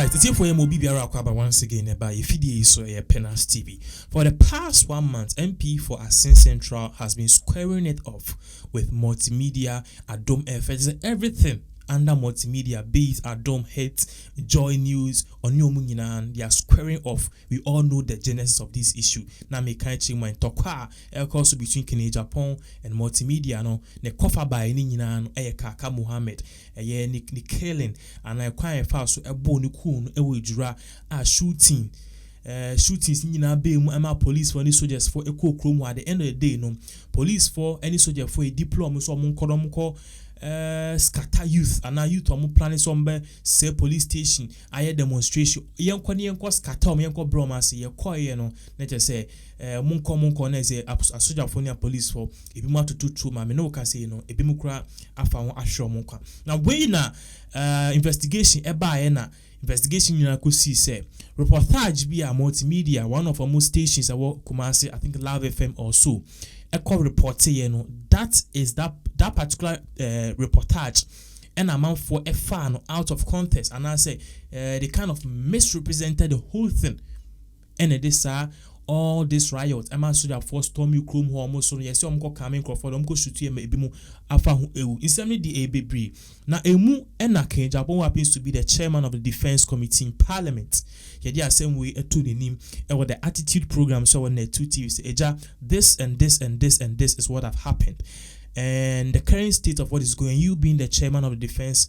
Alright, it's here for MOB Biara once again about Eeii so Pinax TV. For the past 1 month, MP for Asin Central has been squaring it off with Multimedia, Adom FM, everything under Multimedia, be it Adom H0t, Joy News, Onyomunyinan, they are squaring off. We all know the genesis of this issue. Now me can't change my talk. Also between Agyapong and Multimedia, no, ne kofa by ni nyina Coca Mohammed, ni killing, and I quite fast so ebo ni kun jura shooting. Shootings nyina be mu ama police for any soldiers for echo chrome at the end of the day no police for any soldier for a diploma so monko scatter youth and now youth are planning somewhere say police station aye demonstration yenko scatter yenko bromance ye koye no na je say monko na say a soldier for near police for ebi ma tutu ma me no ka say no ebi mu kura afa won ahwe monko na we na investigation eba aye na investigation you could see say reportage be a Multimedia, one of our most stations about Kumasi, I think Love FM or so. Echo report you know that is that particular reportage and amount for a fan out of context, and I say they kind of misrepresented the whole thing. And it is all this riot, Emma Soja for Stormy Chrome Homo, so yes, I'm coming for them go shoot you maybe more afa instantly the ABB. Now Emu Enake Agyapong happens to be the chairman of the Defense Committee in Parliament. Yeah, the same way to the name or the attitude program so on the 2 TVs. Eja, this and this and this and this is what have happened. And the current state of what is going, you being the chairman of the Defense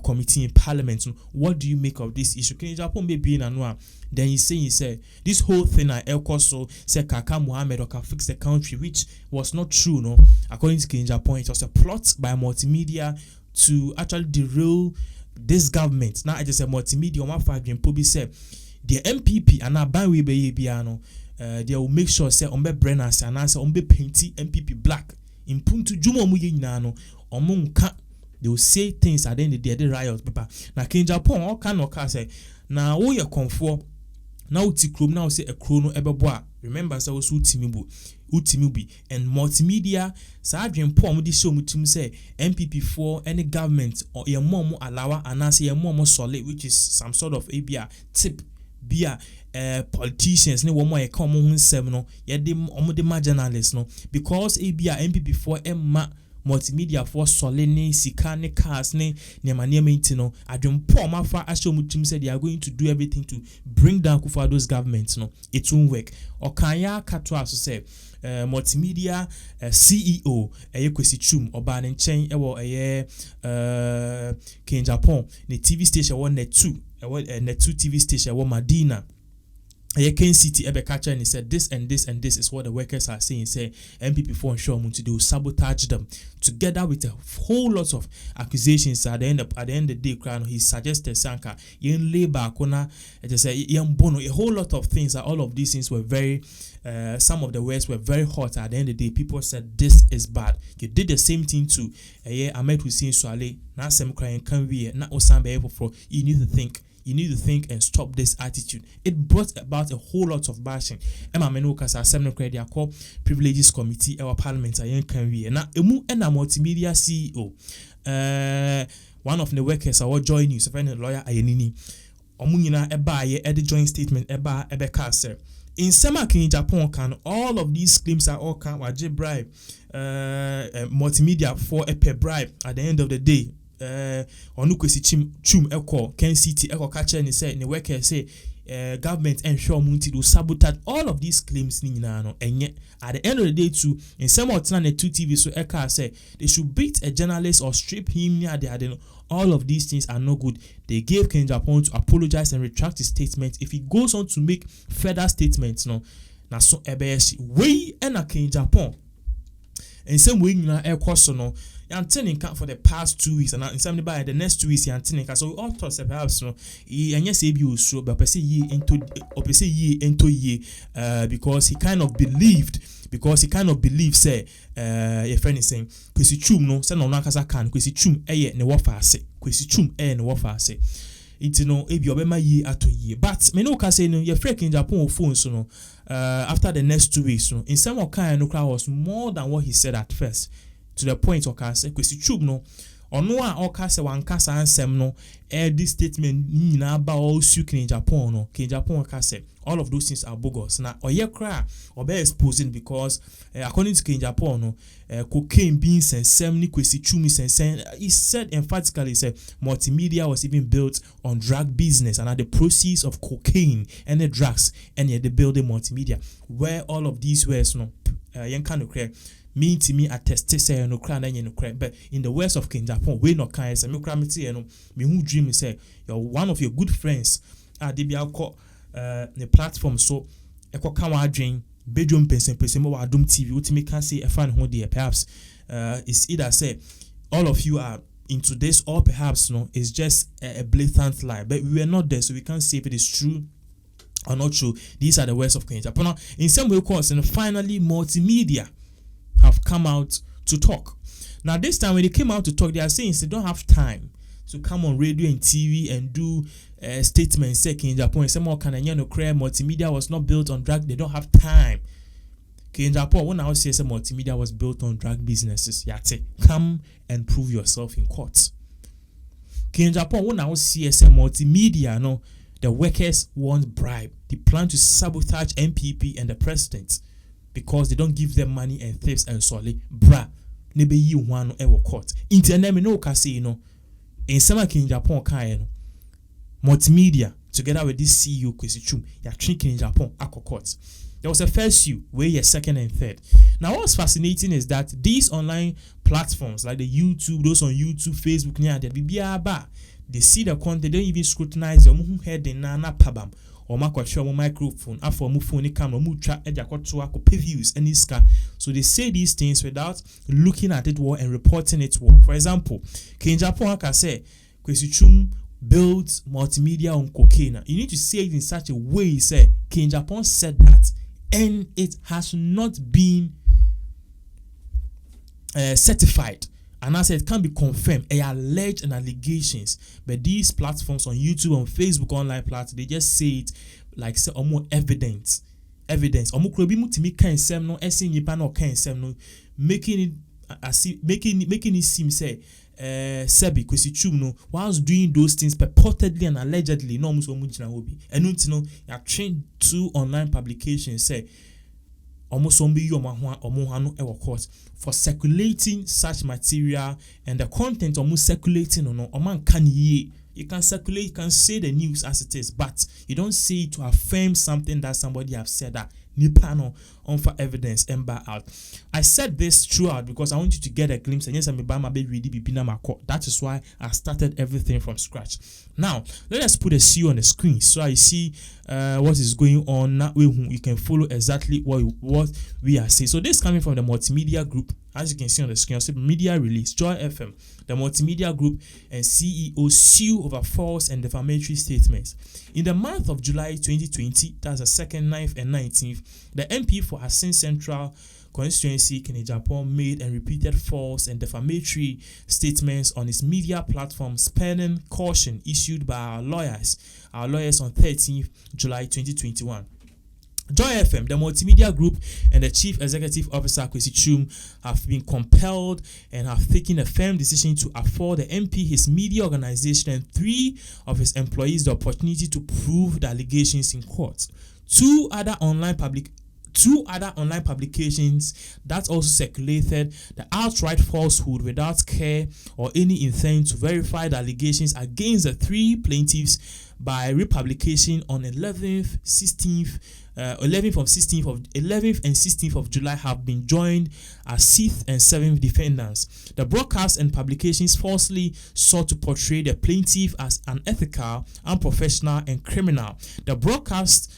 Committee in Parliament, what do you make of this issue? Can Agyapong be being anwa? Then he say this whole thing I also said Coca Mohammed or can fix the country, which was not true, no. According to Agyapong, it was a plot by Multimedia to actually derail this government. Now I just say Multimedia my five Pobi said the MPP and now by we be piano they will make sure say on be brenners and answer on be painty MPP black in puntu jumo mu yinano omunka. They will say things at the end of the day, riot paper. Now Agyapong all kind of say now all your comfort now Tikrom now say a chrono ebeboa. Remember so was Utimibu and Multimedia Sergeant Pom this show mutum say MPP for any government or your mom allow and I say your mom solid, which is some sort of ABR tip beer politicians ne womo e common seminal yet the marginalists no because ABR MPP for Emma Multimedia for solene sika ne cars ne nemanema no adwon Paul mafa asho mutum said they are going to do everything to bring down Kufuor's government no it won't work okanya katwa so say Multimedia CEO Kwesi Chum oba ne nchen ewo Agyapong ne TV station one net 2 TV station one Madina Ken City Ebekacha and he said this and this and this is what the workers are saying. Say MPP for sure to sabotage them together with a whole lot of accusations. At the end of the day, he suggested Sanka in labor kona bono a whole lot of things. All of these things were very some of the words were very hot. At the end of the day, people said this is bad. You did the same thing to Ahmed Hussein Swale. Now some crying can be not Osambe for you need to think. You need to think and stop this attitude. It brought about a whole lot of bashing. Emma Menokas are 7 credit called Privileges Committee our Parliament can be now Emu and a Multimedia CEO. One of the workers our Joy News, a friend lawyer Ayenini. Omunina eba ye the joint statement eba ebeka sir. In Sema Agyapong can all of these claims are all can waje bribe Multimedia for a per bribe at the end of the day. Onu Kwesi Chum Eko Ken City Eko Kacha and say the worker say government ensure munti do sabotage all of these claims ni no enye at the end of the day too in some alternate 2 TV so Eka say they should beat a journalist or strip him near the all of these things are no good. They gave Agyapong to apologize and retract his statement. If he goes on to make further statements no na so ebeyeshi we and Agyapong and some way na ekoso no yantening for the past 2 weeks and in some by the next 2 weeks yantening so we all thought perhaps no and yes be so but person ye into ye because he kind of believed say your friend is saying Kwesi Chum no say no nakasa kan Kwesi Chum ne wafa ase Kwesi Chum ne wafa ase it no ebi obema ye ato ye but me no ka say no your friend Agyapong phone so no after the next 2 weeks no in some kind no crowd was more than what he said at first to the point okay say Kwesi Chum no ono a oka se wankasa ansem no this statement nyina ba all su King Agyapong no King Agyapong ka se all of those things are bogus. Now oye kra obe exposing because according to King Agyapong no cocaine being sensem ni kwesi chumi sensem. He said emphatically said Multimedia was even built on drug business and at the proceeds of cocaine and the drugs and yet they build a Multimedia where all of these words no yen kind of clear me to me attest say no cry na no cry. But in the words of King Agyapong we no kind say me cry me tie no me who dream say you're one of your good friends they be alco the platform so eko kan wa adwen bedroom person mo wa adom TV ultimate can say a fan ho there perhaps it's either say all of you are into this or perhaps no it's just a blatant lie, but we were not there so we can't say if it is true or not true. These are the words of King Agyapong. In some way of course and finally Multimedia have come out to talk. Now this time when they came out to talk, they are saying they don't have time to come on radio and TV and do statements. Say King Agyapong, some more can no cry. Multimedia was not built on drug. They don't have time. King Agyapong, when I say Multimedia was built on drug businesses, yate come and prove yourself in court. King Agyapong, when I say Multimedia, no, the workers want bribe. They plan to sabotage MPP and the president because they don't give them money and thefts and solely bra nebe yi one ewo court internet me no ka say no in some King Agyapong kan no Multimedia together with this CEO Kwesi Chum ya train King Agyapong akọ court. There was a first suit where you're second and third. Now what's fascinating is that these online platforms like the YouTube, those on YouTube, Facebook, they see the content, they don't even scrutinize your head in na pabam or makwa microphone after mu phone camera mu tra ejakotwa ko views any ska. So they say these things without looking at it well and reporting it well. For example, King Agyapong can say Kwesi Chum builds Multimedia on cocaine. You need to say it in such a way say King Agyapong said that and it has not been certified. And I said it can't be confirmed. They allege and allegations, but these platforms on YouTube, on Facebook, online platforms, they just say it like say almost evidence. Almost could be multi kind sem no, essing yipa no kind sem no, making it seem say Sebi Kwesi Chum no whilst doing those things purportedly and allegedly no almost omujina hobi. And you ya trained 2 online publications say almost ombi yo omohano ewo court for circulating such material and the content almost circulating or no oman can ye. You can circulate, you can say the news as it is, but you don't say it to affirm something that somebody have said that Nipano on for evidence and bar out. I said this throughout because I want you to get a glimpse and yes, I'm a baby ready be my court. That is why I started everything from scratch. Now let us put a C on the screen so I see what is going on. That way you can follow exactly what we are saying. So this is coming from the Multimedia Group. As you can see on the screen, I said media release, Joy FM, the Multimedia Group and CEO sue over false and defamatory statements. In the month of July 2020, that's the 2nd, 9th, and 19th, the MP for Asin Central constituency, King Agyapong, made and repeated false and defamatory statements on his media platform, spurning caution issued by our lawyers on 13th July 2021. Joy FM, the Multimedia Group, and the Chief Executive Officer Kwesi Chum have been compelled and have taken a firm decision to afford the MP, his media organization, and 3 of his employees the opportunity to prove the allegations in court. Two other online publications that also circulated the outright falsehood without care or any intent to verify the allegations against the 3 plaintiffs by republication on 11th and 16th of July have been joined as 6th and 7th defendants. The broadcast and publications falsely sought to portray the plaintiff as unethical, unprofessional, and criminal. The broadcast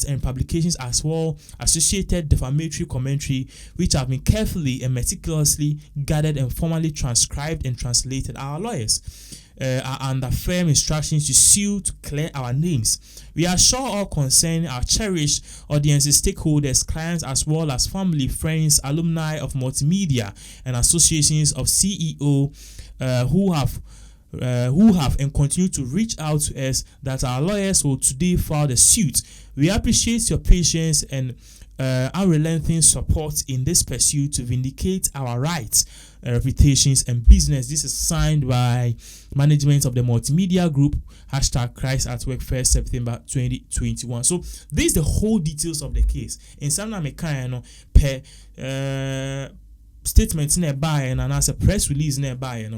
and publications as well associated defamatory commentary which have been carefully and meticulously gathered and formally transcribed and translated. Our lawyers are under firm instructions to sue to clear our names. We assure all concerned, our cherished audiences, stakeholders, clients, as well as family, friends, alumni of Multimedia and associations of CEO who have and continue to reach out to us that our lawyers will today file the suit. We appreciate your patience and unrelenting support in this pursuit to vindicate our rights, reputations, and business. This is signed by management of the Multimedia Group, hashtag Christ at Work, 1st September 2021. So this is the whole details of the case. In some per statement nearby and as a press release nearby,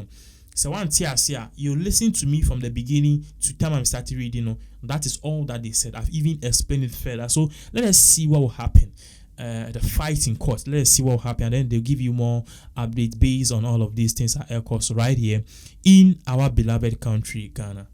so one here, you listen to me from the beginning to time I started reading. That is all that they said. I've even explained it further. So let us see what will happen. The fight in court. Let us see what will happen, and then they'll give you more updates based on all of these things at air course right here in our beloved country, Ghana.